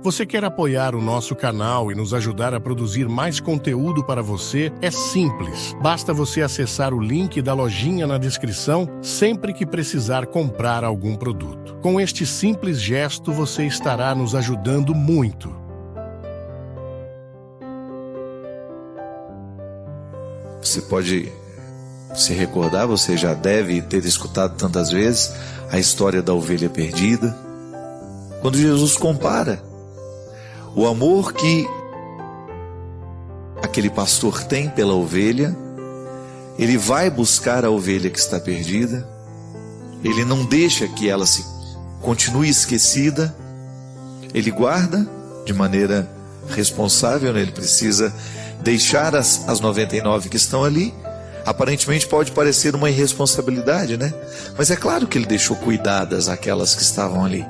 Você quer apoiar o nosso canal e nos ajudar a produzir mais conteúdo para você? É simples. Basta você acessar o link da lojinha na descrição sempre que precisar comprar algum produto. Com este simples gesto, você estará nos ajudando muito. Você pode se recordar, você já deve ter escutado tantas vezes a história da ovelha perdida. Quando Jesus compara o amor que aquele pastor tem pela ovelha, ele vai buscar a ovelha que está perdida, ele não deixa que ela se continue esquecida, ele guarda de maneira responsável, né? Ele precisa deixar as 99 que estão ali. Aparentemente pode parecer uma irresponsabilidade, né? Mas é claro que ele deixou cuidadas aquelas que estavam ali.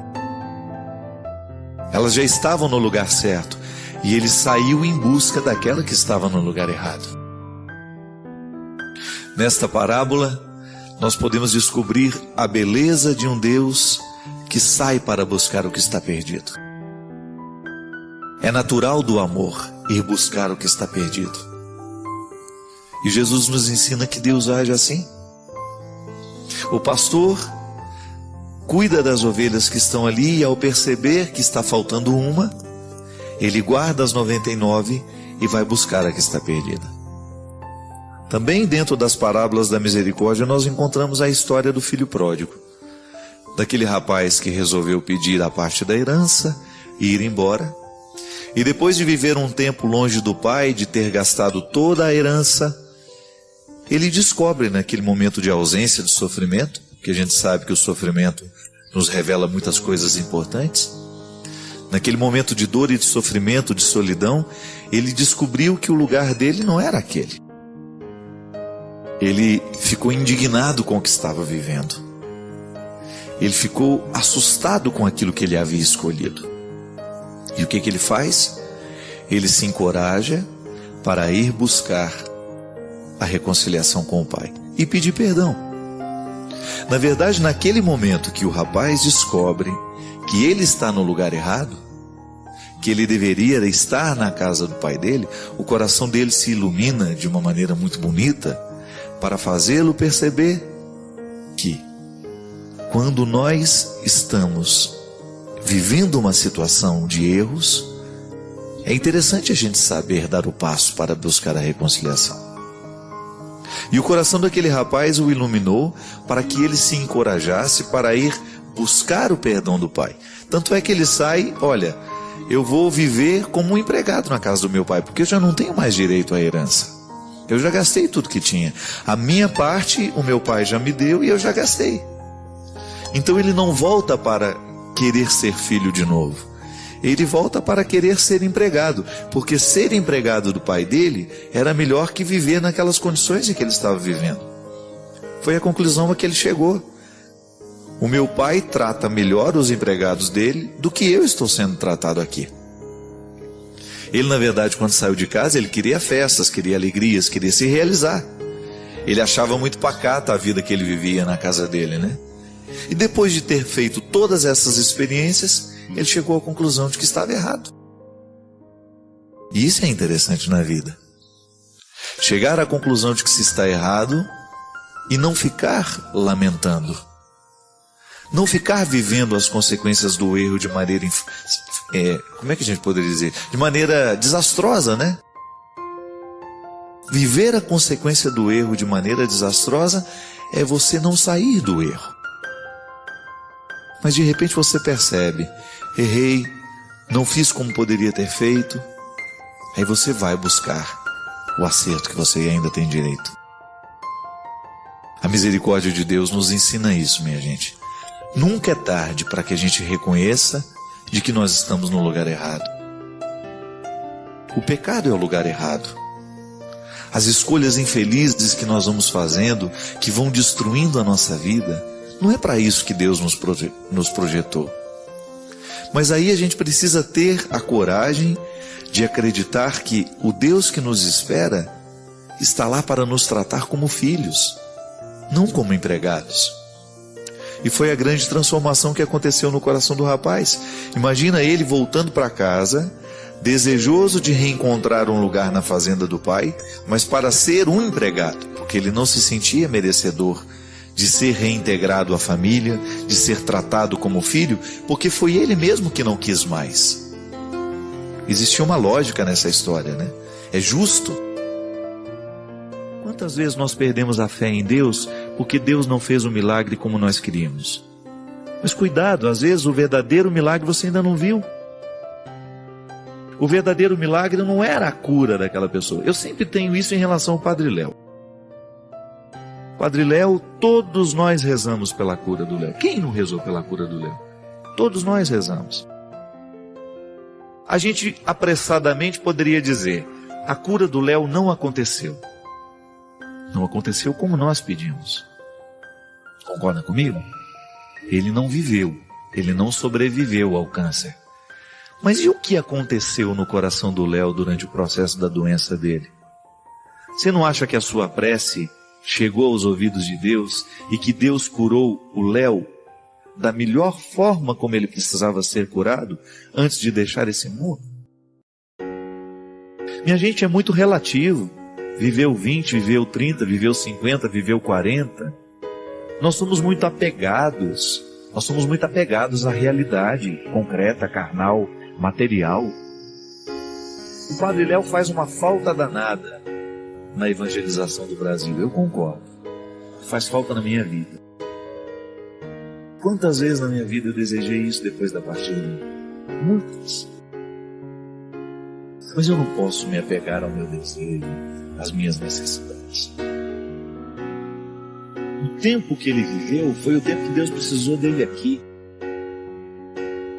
Elas já estavam no lugar certo e ele saiu em busca daquela que estava no lugar errado. Nesta parábola, nós podemos descobrir a beleza de um Deus que sai para buscar o que está perdido. É natural do amor ir buscar o que está perdido. E Jesus nos ensina que Deus age assim. O pastor cuida das ovelhas que estão ali e ao perceber que está faltando uma, ele guarda as 99 e vai buscar a que está perdida. Também dentro das parábolas da misericórdia nós encontramos a história do filho pródigo, daquele rapaz que resolveu pedir a parte da herança e ir embora, e depois de viver um tempo longe do pai, de ter gastado toda a herança, ele descobre naquele momento de ausência, de sofrimento, que a gente sabe que o sofrimento nos revela muitas coisas importantes. Naquele momento de dor e de sofrimento, de solidão, ele descobriu que o lugar dele não era aquele. Ele ficou indignado com o que estava vivendo. Ele ficou assustado com aquilo que ele havia escolhido. E o que ele faz? Ele se encoraja para ir buscar a reconciliação com o pai e pedir perdão. Na verdade, naquele momento que o rapaz descobre que ele está no lugar errado, que ele deveria estar na casa do pai dele, o coração dele se ilumina de uma maneira muito bonita para fazê-lo perceber que quando nós estamos vivendo uma situação de erros, é interessante a gente saber dar o passo para buscar a reconciliação. E o coração daquele rapaz o iluminou para que ele se encorajasse para ir buscar o perdão do pai. Tanto é que ele sai, olha, eu vou viver como um empregado na casa do meu pai, porque eu já não tenho mais direito à herança. Eu já gastei tudo que tinha. A minha parte, o meu pai já me deu e eu já gastei. Então ele não volta para querer ser filho de novo. Ele volta para querer ser empregado, porque ser empregado do pai dele era melhor que viver naquelas condições em que ele estava vivendo. Foi a conclusão a que ele chegou. O meu pai trata melhor os empregados dele do que eu estou sendo tratado aqui. Ele, na verdade, quando saiu de casa, ele queria festas, queria alegrias, queria se realizar. Ele achava muito pacata a vida que ele vivia na casa dele, né? E depois de ter feito todas essas experiências, ele chegou à conclusão de que estava errado. E isso é interessante na vida. Chegar à conclusão de que se está errado e não ficar lamentando. Não ficar vivendo as consequências do erro de maneira, como é que a gente poderia dizer? De maneira desastrosa, né? Viver a consequência do erro de maneira desastrosa é você não sair do erro. Mas de repente você percebe, errei, não fiz como poderia ter feito. Aí você vai buscar o acerto que você ainda tem direito. A misericórdia de Deus nos ensina isso, minha gente. Nunca é tarde para que a gente reconheça de que nós estamos no lugar errado. O pecado é o lugar errado. As escolhas infelizes que nós vamos fazendo, que vão destruindo a nossa vida, não é para isso que Deus nos projetou. Mas aí a gente precisa ter a coragem de acreditar que o Deus que nos espera está lá para nos tratar como filhos, não como empregados. E foi a grande transformação que aconteceu no coração do rapaz. Imagina ele voltando para casa, desejoso de reencontrar um lugar na fazenda do pai, mas para ser um empregado, porque ele não se sentia merecedor de ser reintegrado à família, de ser tratado como filho, porque foi ele mesmo que não quis mais. Existia uma lógica nessa história, né? É justo. Quantas vezes nós perdemos a fé em Deus porque Deus não fez o milagre como nós queríamos? Mas cuidado, às vezes o verdadeiro milagre você ainda não viu. O verdadeiro milagre não era a cura daquela pessoa. Eu sempre tenho isso em relação ao Padre Léo. Padre Léo, todos nós rezamos pela cura do Léo. Quem não rezou pela cura do Léo? Todos nós rezamos. A gente apressadamente poderia dizer, a cura do Léo não aconteceu. Não aconteceu como nós pedimos. Concorda comigo? Ele não viveu, ele não sobreviveu ao câncer. Mas e o que aconteceu no coração do Léo durante o processo da doença dele? Você não acha que a sua prece chegou aos ouvidos de Deus e que Deus curou o Léo da melhor forma como ele precisava ser curado antes de deixar esse mundo? Minha gente, é muito relativo. Viveu 20, viveu 30, viveu 50, viveu 40. Nós somos muito apegados. Nós somos muito apegados à realidade concreta, carnal, material. O Padre Léo faz uma falta danada na evangelização do Brasil. Eu concordo. Faz falta na minha vida. Quantas vezes na minha vida eu desejei isso depois da partida dele? Muitas. Mas eu não posso me apegar ao meu desejo, às minhas necessidades. O tempo que ele viveu foi o tempo que Deus precisou dele aqui.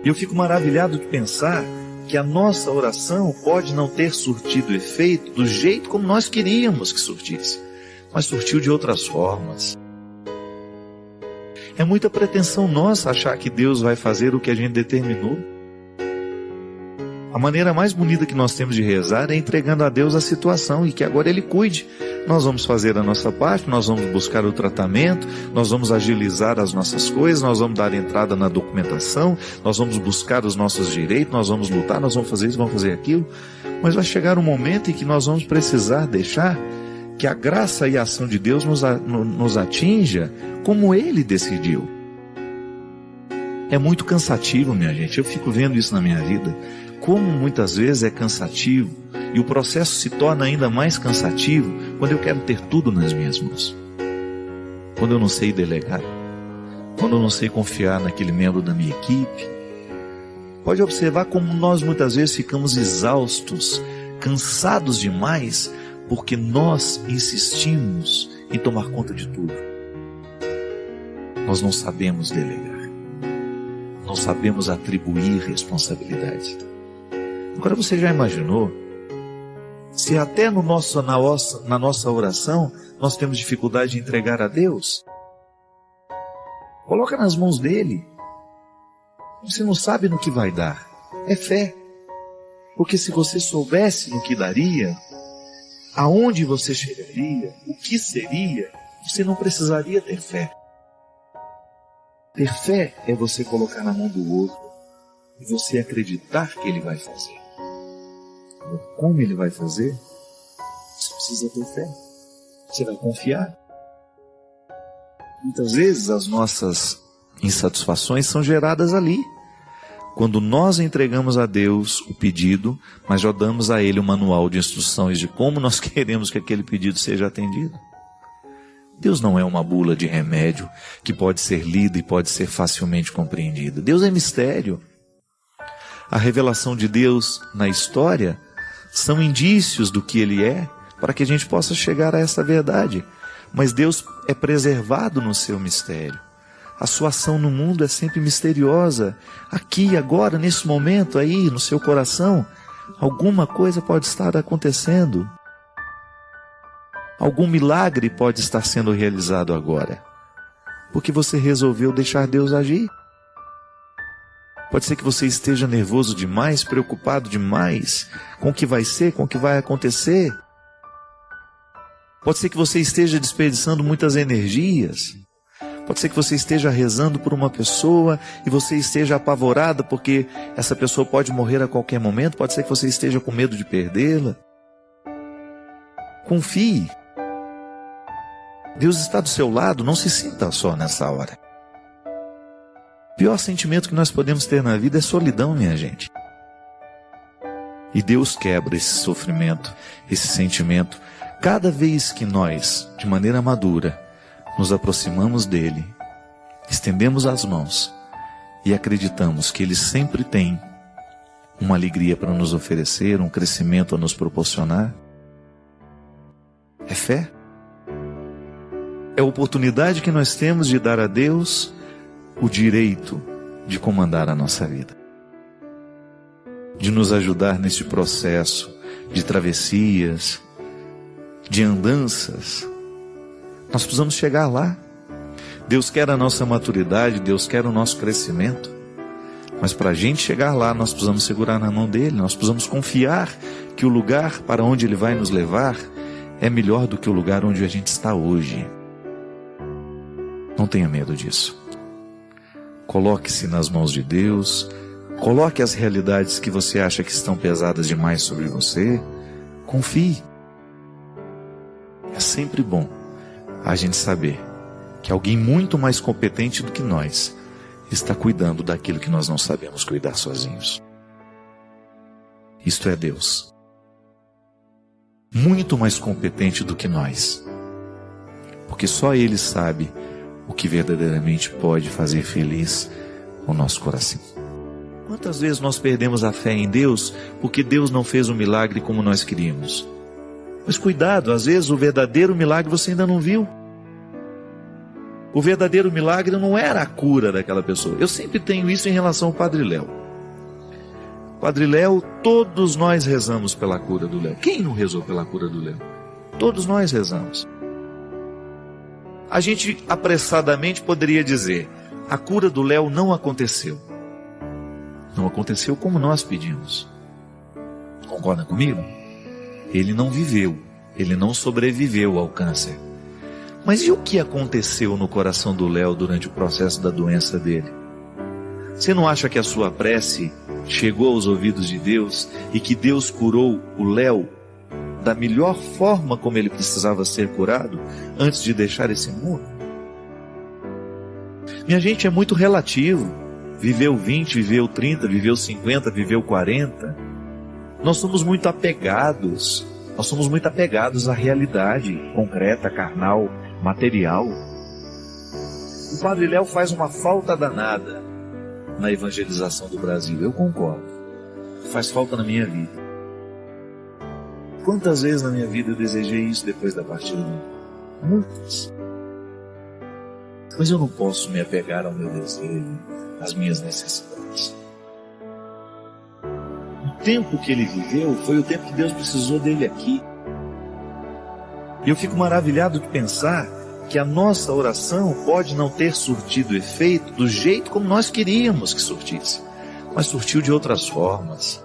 E eu fico maravilhado de pensar que a nossa oração pode não ter surtido efeito do jeito como nós queríamos que surtisse, mas surtiu de outras formas. É muita pretensão nossa achar que Deus vai fazer o que a gente determinou. A maneira mais bonita que nós temos de rezar é entregando a Deus a situação e que agora Ele cuide. Nós vamos fazer a nossa parte, nós vamos buscar o tratamento, nós vamos agilizar as nossas coisas, nós vamos dar entrada na documentação, nós vamos buscar os nossos direitos, nós vamos lutar, nós vamos fazer isso, vamos fazer aquilo. Mas vai chegar um momento em que nós vamos precisar deixar que a graça e a ação de Deus nos atinja como Ele decidiu. É muito cansativo, minha gente. Eu fico vendo isso na minha vida. Como muitas vezes é cansativo. E o processo se torna ainda mais cansativo quando eu quero ter tudo nas minhas mãos. Quando eu não sei delegar. Quando eu não sei confiar naquele membro da minha equipe. Pode observar como nós muitas vezes ficamos exaustos, cansados demais, porque nós insistimos em tomar conta de tudo. Nós não sabemos delegar. Não sabemos atribuir responsabilidade. Agora você já imaginou se até na nossa oração nós temos dificuldade de entregar a Deus? Coloca nas mãos dele. Você não sabe no que vai dar. É fé. Porque se você soubesse no que daria, aonde você chegaria, o que seria, você não precisaria ter fé. Ter fé é você colocar na mão do outro e você acreditar que ele vai fazer. Como ele vai fazer? Você precisa ter fé. Você vai confiar. Muitas vezes as nossas insatisfações são geradas ali. Quando nós entregamos a Deus o pedido, mas já damos a Ele um manual de instruções de como nós queremos que aquele pedido seja atendido. Deus não é uma bula de remédio que pode ser lida e pode ser facilmente compreendida. Deus é mistério. A revelação de Deus na história são indícios do que Ele é, para que a gente possa chegar a essa verdade. Mas Deus é preservado no seu mistério. A sua ação no mundo é sempre misteriosa. Aqui, agora, nesse momento aí, no seu coração, alguma coisa pode estar acontecendo. Algum milagre pode estar sendo realizado agora. Porque você resolveu deixar Deus agir. Pode ser que você esteja nervoso demais, preocupado demais com o que vai ser, com o que vai acontecer. Pode ser que você esteja desperdiçando muitas energias. Pode ser que você esteja rezando por uma pessoa e você esteja apavorada porque essa pessoa pode morrer a qualquer momento. Pode ser que você esteja com medo de perdê-la. Confie. Deus está do seu lado, não se sinta só nessa hora. O pior sentimento que nós podemos ter na vida é solidão, minha gente. E Deus quebra esse sofrimento, esse sentimento, cada vez que nós, de maneira madura, nos aproximamos dele, estendemos as mãos e acreditamos que ele sempre tem uma alegria para nos oferecer, um crescimento a nos proporcionar. É fé. É a oportunidade que nós temos de dar a Deus o direito de comandar a nossa vida, de nos ajudar neste processo de travessias, de andanças. Nós precisamos chegar lá. Deus quer a nossa maturidade, Deus quer o nosso crescimento. Mas para a gente chegar lá, nós precisamos segurar na mão dele, nós precisamos confiar que o lugar para onde ele vai nos levar é melhor do que o lugar onde a gente está hoje. Não tenha medo disso. Coloque-se nas mãos de Deus, coloque as realidades que você acha que estão pesadas demais sobre você, confie. É sempre bom a gente saber que alguém muito mais competente do que nós está cuidando daquilo que nós não sabemos cuidar sozinhos. Isto é Deus. Muito mais competente do que nós. Porque só Ele sabe o que verdadeiramente pode fazer feliz o nosso coração. Quantas vezes nós perdemos a fé em Deus porque Deus não fez um milagre como nós queríamos? Mas cuidado, às vezes o verdadeiro milagre você ainda não viu. O verdadeiro milagre não era a cura daquela pessoa. Eu sempre tenho isso em relação ao Padre Léo. Padre Léo, todos nós rezamos pela cura do Léo. Quem não rezou pela cura do Léo? Todos nós rezamos. A gente apressadamente poderia dizer, a cura do Léo não aconteceu. Não aconteceu como nós pedimos. Concorda comigo? Ele não viveu, ele não sobreviveu ao câncer. Mas e o que aconteceu no coração do Léo durante o processo da doença dele? Você não acha que a sua prece chegou aos ouvidos de Deus e que Deus curou o Léo da melhor forma como ele precisava ser curado antes de deixar esse mundo? Minha gente, é muito relativo. Viveu 20, viveu 30, viveu 50, viveu 40. Nós somos muito apegados. Nós somos muito apegados à realidade concreta, carnal, material. O Padre Léo faz uma falta danada na evangelização do Brasil. Eu concordo. Faz falta na minha vida. Quantas vezes na minha vida eu desejei isso depois da partida dele? Muitas. Mas eu não posso me apegar ao meu desejo, às minhas necessidades. O tempo que ele viveu foi o tempo que Deus precisou dele aqui. E eu fico maravilhado de pensar que a nossa oração pode não ter surtido efeito do jeito como nós queríamos que surtisse, mas surtiu de outras formas.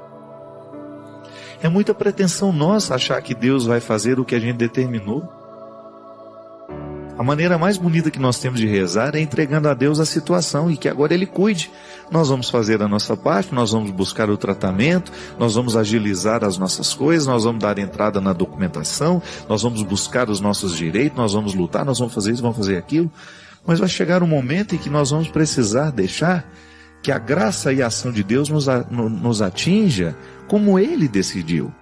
É muita pretensão nossa achar que Deus vai fazer o que a gente determinou. A maneira mais bonita que nós temos de rezar é entregando a Deus a situação e que agora Ele cuide. Nós vamos fazer a nossa parte, nós vamos buscar o tratamento, nós vamos agilizar as nossas coisas, nós vamos dar entrada na documentação, nós vamos buscar os nossos direitos, nós vamos lutar, nós vamos fazer isso, vamos fazer aquilo. Mas vai chegar um momento em que nós vamos precisar deixar que a graça e a ação de Deus nos atinja como Ele decidiu.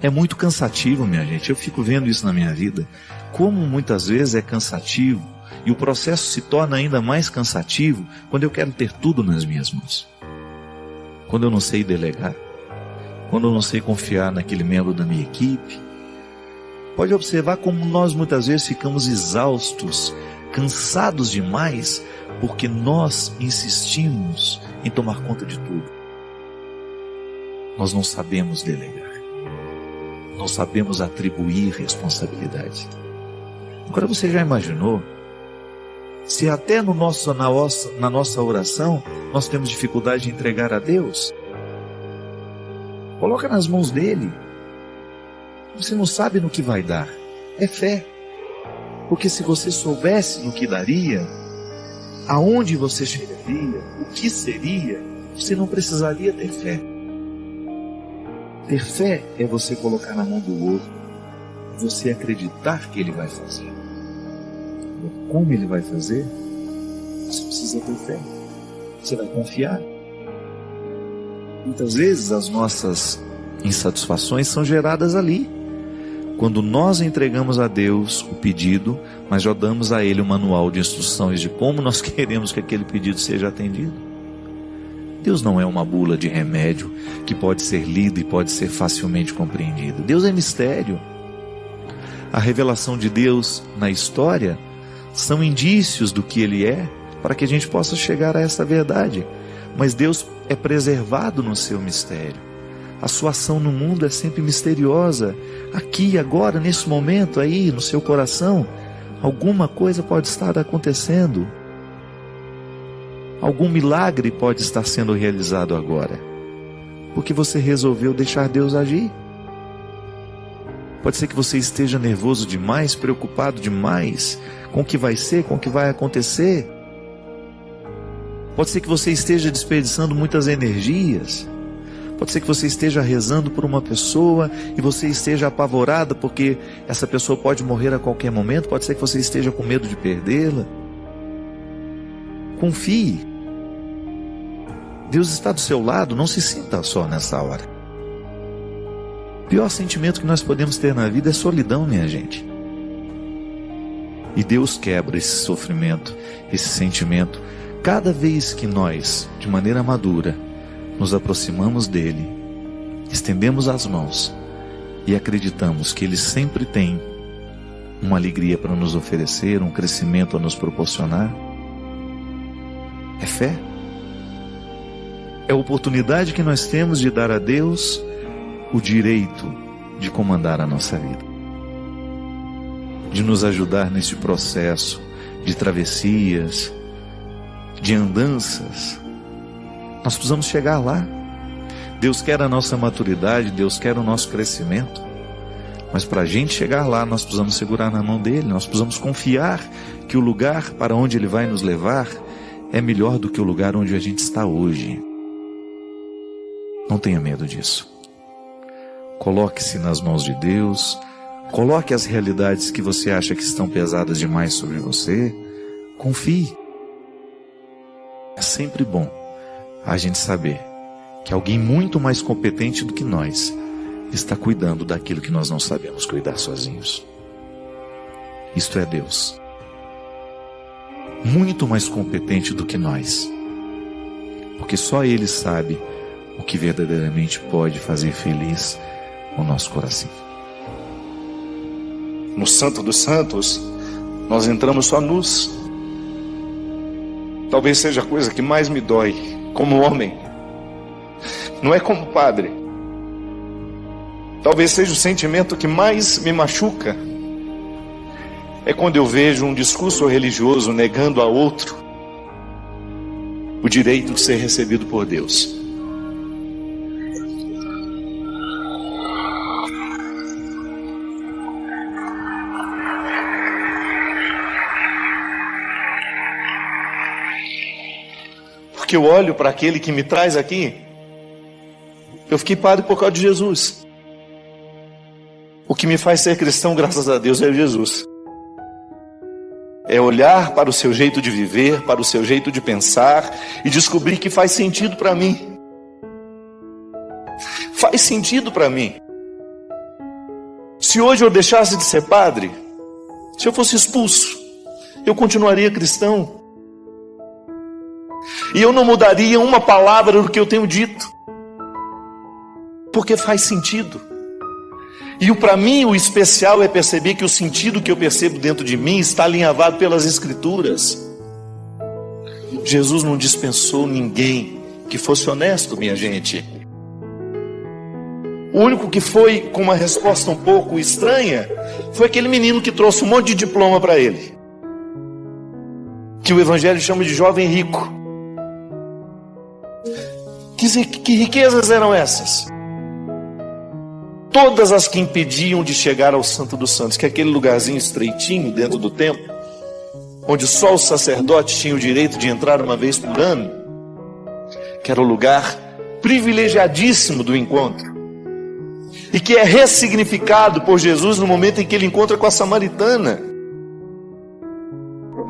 É muito cansativo, minha gente. Eu fico vendo isso na minha vida. Como muitas vezes é cansativo. E o processo se torna ainda mais cansativo quando eu quero ter tudo nas minhas mãos. Quando eu não sei delegar. Quando eu não sei confiar naquele membro da minha equipe. Pode observar como nós muitas vezes ficamos exaustos, cansados demais, porque nós insistimos em tomar conta de tudo. Nós não sabemos delegar. Não sabemos atribuir responsabilidade. Agora você já imaginou se até na nossa oração nós temos dificuldade de entregar a Deus? Coloca nas mãos dele. Você não sabe no que vai dar. É fé. Porque se você soubesse no que daria, aonde você chegaria, o que seria, você não precisaria ter fé. Ter fé é você colocar na mão do outro, você acreditar que ele vai fazer. Como ele vai fazer? Você precisa ter fé. Você vai confiar. Muitas vezes as nossas insatisfações são geradas ali. Quando nós entregamos a Deus o pedido, mas já damos a Ele o manual de instruções de como nós queremos que aquele pedido seja atendido. Deus não é uma bula de remédio que pode ser lida e pode ser facilmente compreendida. Deus é mistério. A revelação de Deus na história são indícios do que Ele é, para que a gente possa chegar a essa verdade. Mas Deus é preservado no seu mistério. A sua ação no mundo é sempre misteriosa. Aqui, agora, nesse momento, aí, no seu coração, alguma coisa pode estar acontecendo. Algum milagre pode estar sendo realizado agora, porque você resolveu deixar Deus agir. Pode ser que você esteja nervoso demais, preocupado demais com o que vai ser, com o que vai acontecer. Pode ser que você esteja desperdiçando muitas energias. Pode ser que você esteja rezando por uma pessoa e você esteja apavorada porque essa pessoa pode morrer a qualquer momento. Pode ser que você esteja com medo de perdê-la. Confie. Deus está do seu lado, não se sinta só nessa hora. O pior sentimento que nós podemos ter na vida é solidão, minha gente. E Deus quebra esse sofrimento, esse sentimento, cada vez que nós, de maneira madura, nos aproximamos dele, estendemos as mãos e acreditamos que ele sempre tem uma alegria para nos oferecer, um crescimento a nos proporcionar. É fé. É a oportunidade que nós temos de dar a Deus o direito de comandar a nossa vida, de nos ajudar neste processo de travessias, de andanças. Nós precisamos chegar lá. Deus quer a nossa maturidade, Deus quer o nosso crescimento, mas para a gente chegar lá, nós precisamos segurar na mão dele, nós precisamos confiar que o lugar para onde ele vai nos levar é melhor do que o lugar onde a gente está hoje. Não tenha medo disso. Coloque-se nas mãos de Deus. Coloque as realidades que você acha que estão pesadas demais sobre você. Confie. É sempre bom a gente saber que alguém muito mais competente do que nós está cuidando daquilo que nós não sabemos cuidar sozinhos. Isto é Deus. Muito mais competente do que nós. Porque só Ele sabe o que verdadeiramente pode fazer feliz o nosso coração. No Santo dos Santos, nós entramos só nus. Talvez seja a coisa que mais me dói como homem. Não é como padre. Talvez seja o sentimento que mais me machuca. É quando eu vejo um discurso religioso negando a outro o direito de ser recebido por Deus. Porque eu olho para aquele que me traz aqui. Eu fiquei padre por causa de Jesus. O que me faz ser cristão, graças a Deus, é Jesus. É olhar para o seu jeito de viver, para o seu jeito de pensar e descobrir que faz sentido para mim. Faz sentido para mim. Se hoje eu deixasse de ser padre, se eu fosse expulso, eu continuaria cristão. E eu não mudaria uma palavra do que eu tenho dito. Porque faz sentido. E para mim o especial é perceber que o sentido que eu percebo dentro de mim está alinhavado pelas Escrituras. Jesus não dispensou ninguém que fosse honesto, minha gente. O único que foi com uma resposta um pouco estranha foi aquele menino que trouxe um monte de diploma para ele, que o Evangelho chama de jovem rico. Que riquezas eram essas? todas as que impediam de chegar ao Santo dos Santos, que é aquele lugarzinho estreitinho dentro do templo, onde só os sacerdotes tinham o direito de entrar uma vez por ano, que era o lugar privilegiadíssimo do encontro, e que é ressignificado por Jesus no momento em que ele encontra com a samaritana.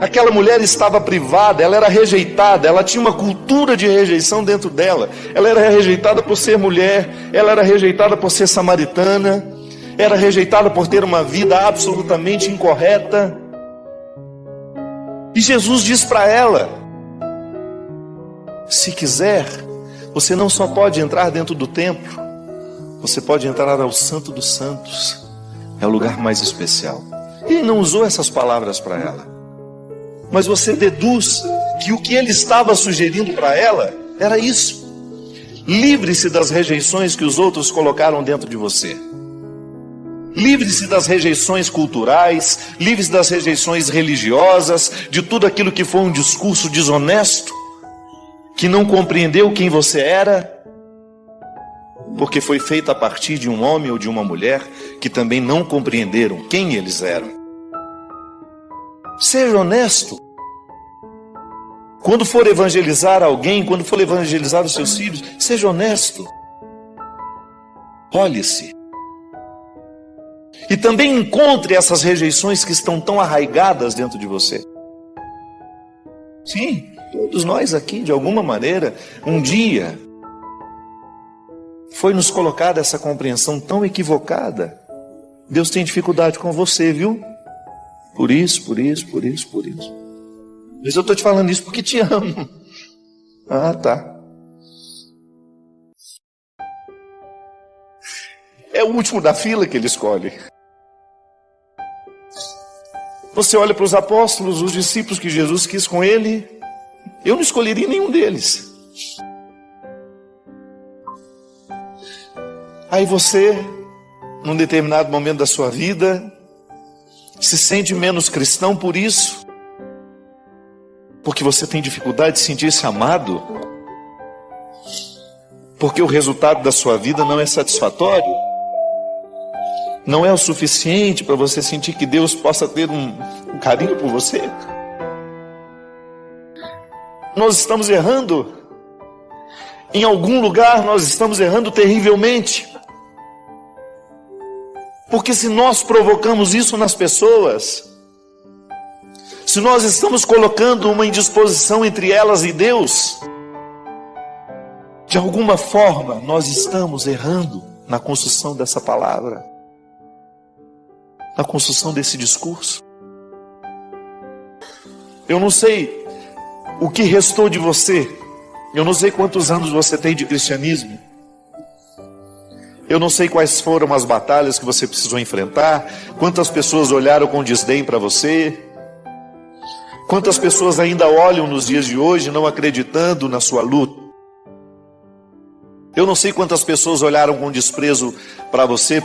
Aquela mulher estava privada, ela era rejeitada, ela tinha uma cultura de rejeição dentro dela. Ela era rejeitada por ser mulher, ela era rejeitada por ser samaritana, era rejeitada por ter uma vida absolutamente incorreta. E Jesus diz para ela: se quiser, você não só pode entrar dentro do templo, você pode entrar ao Santo dos Santos, é o lugar mais especial. Ele não usou essas palavras para ela, mas você deduz que o que ele estava sugerindo para ela era isso: livre-se das rejeições que os outros colocaram dentro de você. Livre-se das rejeições culturais, livre-se das rejeições religiosas, de tudo aquilo que foi um discurso desonesto, que não compreendeu quem você era, porque foi feito a partir de um homem ou de uma mulher que também não compreenderam quem eles eram. Seja honesto. Quando for evangelizar alguém, quando for evangelizar os seus filhos, seja honesto. Olhe-se. E também encontre essas rejeições que estão tão arraigadas dentro de você. Sim, todos nós aqui, de alguma maneira, um dia, foi nos colocada essa compreensão tão equivocada. Deus tem dificuldade com você, viu? Por isso. Mas eu estou te falando isso porque te amo. Ah, tá. É o último da fila que ele escolhe. Você olha para os apóstolos, os discípulos que Jesus quis com ele. Eu não escolheria nenhum deles. Aí você, num determinado momento da sua vida, se sente menos cristão por isso, porque você tem dificuldade de sentir-se amado, porque o resultado da sua vida não é satisfatório, não é o suficiente para você sentir que Deus possa ter um carinho por você. Nós estamos errando. Em algum lugar nós estamos errando terrivelmente. Porque se nós provocamos isso nas pessoas, se nós estamos colocando uma indisposição entre elas e Deus, de alguma forma nós estamos errando na construção dessa palavra, na construção desse discurso. Eu não sei o que restou de você, eu não sei quantos anos você tem de cristianismo, eu não sei quais foram as batalhas que você precisou enfrentar, quantas pessoas olharam com desdém para você, quantas pessoas ainda olham nos dias de hoje não acreditando na sua luta. Eu não sei quantas pessoas olharam com desprezo para você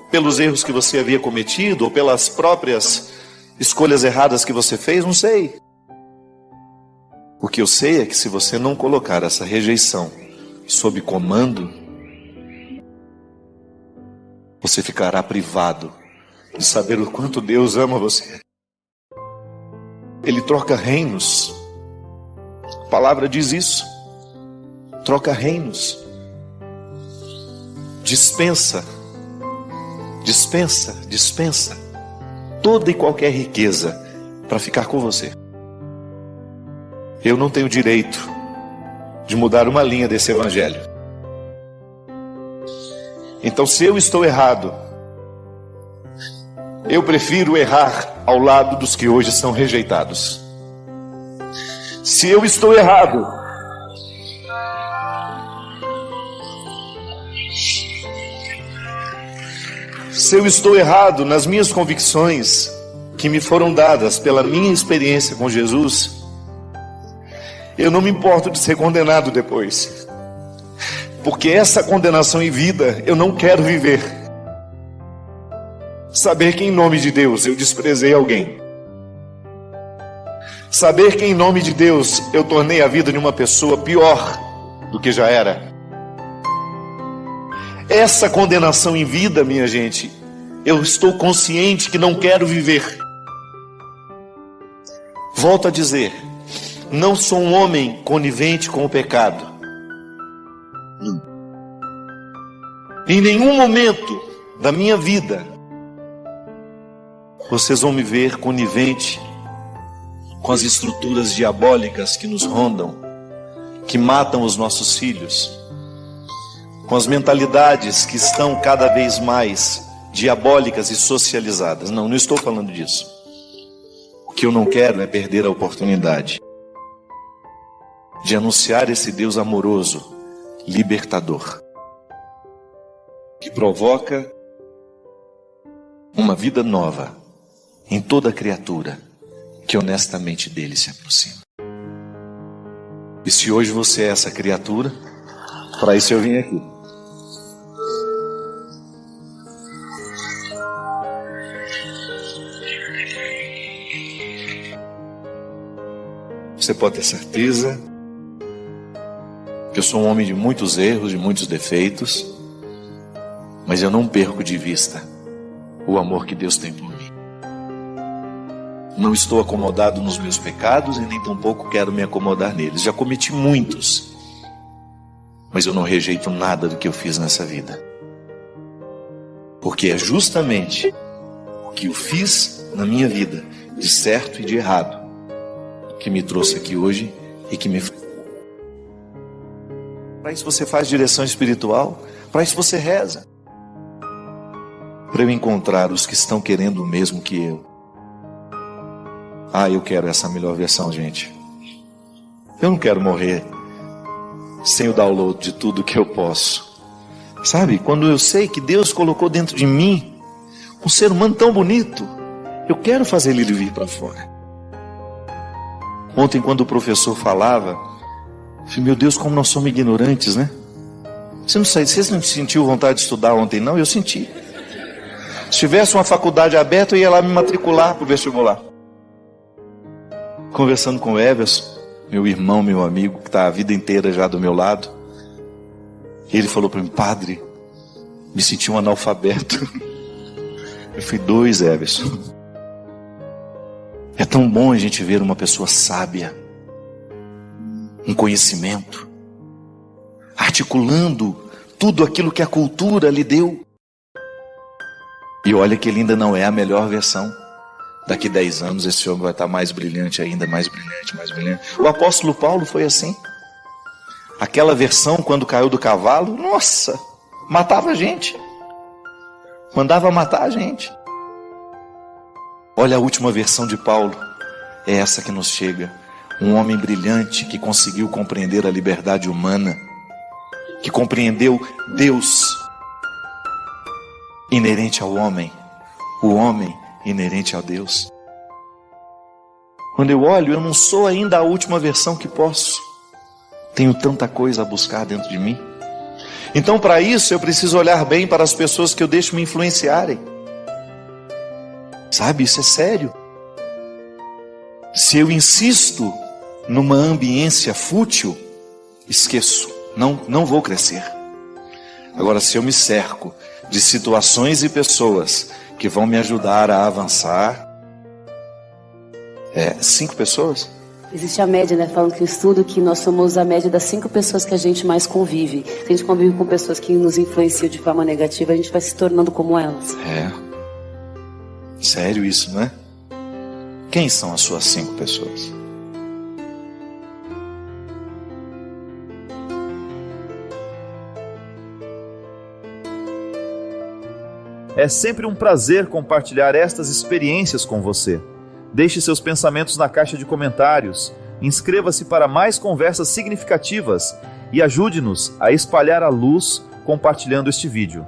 pelos erros que você havia cometido ou pelas próprias escolhas erradas que você fez, não sei. O que eu sei é que se você não colocar essa rejeição sob comando, você ficará privado de saber o quanto Deus ama você. Ele troca reinos. A palavra diz isso. Troca reinos. Dispensa toda e qualquer riqueza para ficar com você. Eu não tenho direito de mudar uma linha desse evangelho. Então, se eu estou errado, eu prefiro errar ao lado dos que hoje são rejeitados. Se eu estou errado, nas minhas convicções que me foram dadas pela minha experiência com Jesus, eu não me importo de ser condenado depois, porque essa condenação em vida eu não quero viver. Saber que em nome de Deus eu desprezei alguém, saber que em nome de Deus eu tornei a vida de uma pessoa pior do que já era, essa condenação em vida, minha gente, eu estou consciente que não quero viver. Volto a dizer, não sou um homem conivente com o pecado. Em nenhum momento da minha vida vocês vão me ver conivente com as estruturas diabólicas que nos rondam, que matam os nossos filhos, com as mentalidades que estão cada vez mais diabólicas e socializadas. Não estou falando disso. O que eu não quero é perder a oportunidade de anunciar esse Deus amoroso, libertador, que provoca uma vida nova em toda criatura que honestamente dele se aproxima. E se hoje você é essa criatura, para isso eu vim aqui. Você pode ter certeza que eu sou um homem de muitos erros, de muitos defeitos, mas eu não perco de vista o amor que Deus tem por mim. Não estou acomodado nos meus pecados e nem tampouco quero me acomodar neles. Já cometi muitos, mas eu não rejeito nada do que eu fiz nessa vida, porque é justamente o que eu fiz na minha vida, de certo e de errado, que me trouxe aqui hoje e que me... Para isso você faz direção espiritual, para isso você reza, para eu encontrar os que estão querendo o mesmo que eu. Eu quero essa melhor versão, gente. Eu não quero morrer sem o download de tudo que eu posso. Sabe, quando eu sei que Deus colocou dentro de mim um ser humano tão bonito, eu quero fazer ele vir para fora. Ontem, quando o professor falava, eu falei, meu Deus, como nós somos ignorantes, né? Você não sentiu vontade de estudar ontem, não? Eu senti. Se tivesse uma faculdade aberta, eu ia lá me matricular para o vestibular. Conversando com o Everson, meu irmão, meu amigo, que está a vida inteira já do meu lado, ele falou para mim, padre, me senti um analfabeto. Eu fui 2, Everson. É tão bom a gente ver uma pessoa sábia, um conhecimento, articulando tudo aquilo que a cultura lhe deu. E olha que ele ainda não é a melhor versão. Daqui 10 anos esse homem vai estar mais brilhante ainda, mais brilhante, mais brilhante. O apóstolo Paulo foi assim. Aquela versão, quando caiu do cavalo, nossa, matava a gente. Mandava matar a gente. Olha a última versão de Paulo. É essa que nos chega. Um homem brilhante que conseguiu compreender a liberdade humana, que compreendeu Deus inerente ao homem, o homem inerente a Deus. Quando eu olho, eu não sou ainda a última versão que posso. Tenho tanta coisa a buscar dentro de mim. Então, para isso, eu preciso olhar bem para as pessoas que eu deixo me influenciarem. Sabe, isso é sério. Se eu insisto numa ambiência fútil, esqueço, não vou crescer. Agora, se eu me cerco de situações e pessoas que vão me ajudar a avançar. 5 pessoas? Existe a média, né? Falam que o estudo que nós somos a média das 5 pessoas que a gente mais convive. Se a gente convive com pessoas que nos influenciam de forma negativa, a gente vai se tornando como elas. Sério isso, não é? Quem são as suas 5 pessoas? É sempre um prazer compartilhar estas experiências com você. Deixe seus pensamentos na caixa de comentários, inscreva-se para mais conversas significativas e ajude-nos a espalhar a luz compartilhando este vídeo.